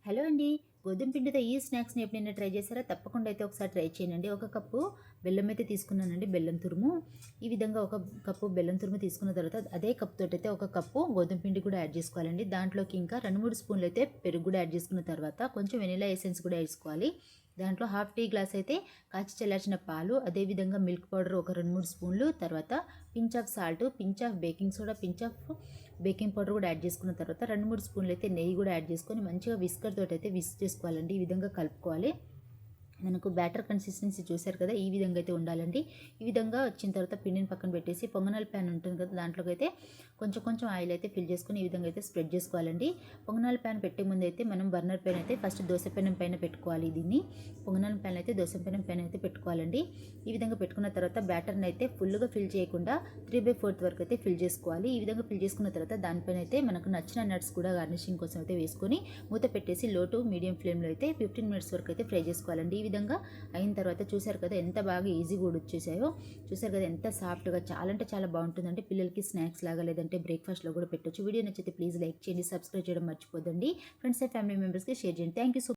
Hello అండి. గోధుమ పిండితో ఈ స్నాక్స్‌ని ఎప్పుడైనా ట్రై చేశారా? తప్పకుండా అయితే ఒకసారి ట్రై చేయండి. ఒక కప్పు బెల్లం అయితే తీసుకున్నానండి, బెల్లం తురుము. ఈ విధంగా ఒక కప్పు బెల్లం తురుము తీసుకున్న తర్వాత అదే కప్ తోటైతే ఒక కప్పు గోధుమ పిండి కూడా యాడ్ చేసుకోవాలండి. దాంట్లోకి ఇంకా 2, 3 స్పూన్లు అయితే పెరుగు కూడా యాడ్ చేసుకున్న తర్వాత కొంచెం వెనిలా ఎసెన్స్ కూడా వేసుకోవాలి. దాంట్లో హాఫ్ టీ గ్లాస్ అయితే కాచి చల్లార్చిన పాలు, అదేవిధంగా మిల్క్ పౌడర్ ఒక 2, 3 స్పూన్లు, తర్వాత pinch of salt, pinch of baking soda, pinch of baking powder కూడా యాడ్ చేసుకున్న తర్వాత 2, 3 స్పూన్లు అయితే నెయ్యి కూడా యాడ్ చేసుకొని మంచిగా విస్కర్ తోటి అయితే విస్క్ చేసుకోవాలండి. ఈ విధంగా కలుపుకోవాలి. మనకు బ్యాటర్ కన్సిస్టెన్సీ చూసారు కదా, ఈ విధంగా అయితే ఉండాలండి. ఈ విధంగా వచ్చిన తర్వాత పిండిని పక్కన పెట్టేసి పొంగనాల ప్యాన్ ఉంటుంది కదా, దాంట్లోకి అయితే కొంచెం కొంచెం ఆయిల్ అయితే ఫిల్ చేసుకొని ఈ విధంగా అయితే స్ప్రెడ్ చేసుకోవాలండి. పొంగనాల ప్యాన్ పెట్టే ముందు అయితే మనం బర్నర్ పైన అయితే ఫస్ట్ దోశ పెనం పైన పెట్టుకోవాలి. దీన్ని పొంగనాల ప్యాన్ అయితే దోశ పెనం పైన అయితే పెట్టుకోవాలండి. ఈ విధంగా పెట్టుకున్న తర్వాత బ్యాటర్ని అయితే ఫుల్గా ఫిల్ చేయకుండా 3/4 వరకు అయితే ఫిల్ చేసుకోవాలి. ఈ విధంగా ఫిల్ చేసుకున్న తర్వాత దానిపైన అయితే మనకు నచ్చిన నట్స్ కూడా గార్నిషింగ్ కోసం అయితే వేసుకొని మూత పెట్టేసి లో టు మీడియం ఫ్లేమ్లో అయితే 15 మినిట్స్ వరకు అయితే ఫ్రై చేసుకోవాలండి. ఈ విధంగా అయిన తర్వాత చూసారు కదా ఎంత బాగా ఈజీగా వచ్చేసాయో. చూసారు కదా ఎంత సాఫ్ట్గా, చాలా అంటే చాలా బాగుంటుందండి. పిల్లలకి స్నాక్స్ లాగా లేదంటే బ్రేక్ఫాస్ట్లో కూడా పెట్టొచ్చు. వీడియో నచ్చితే ప్లీజ్ లైక్ చేయండి, సబ్స్క్రైబ్ చేయడం మర్చిపోదండి. ఫ్రెండ్స్ అండ్ ఫ్యామిలీ మెంబర్స్కి షేర్ చేయండి. Thank you so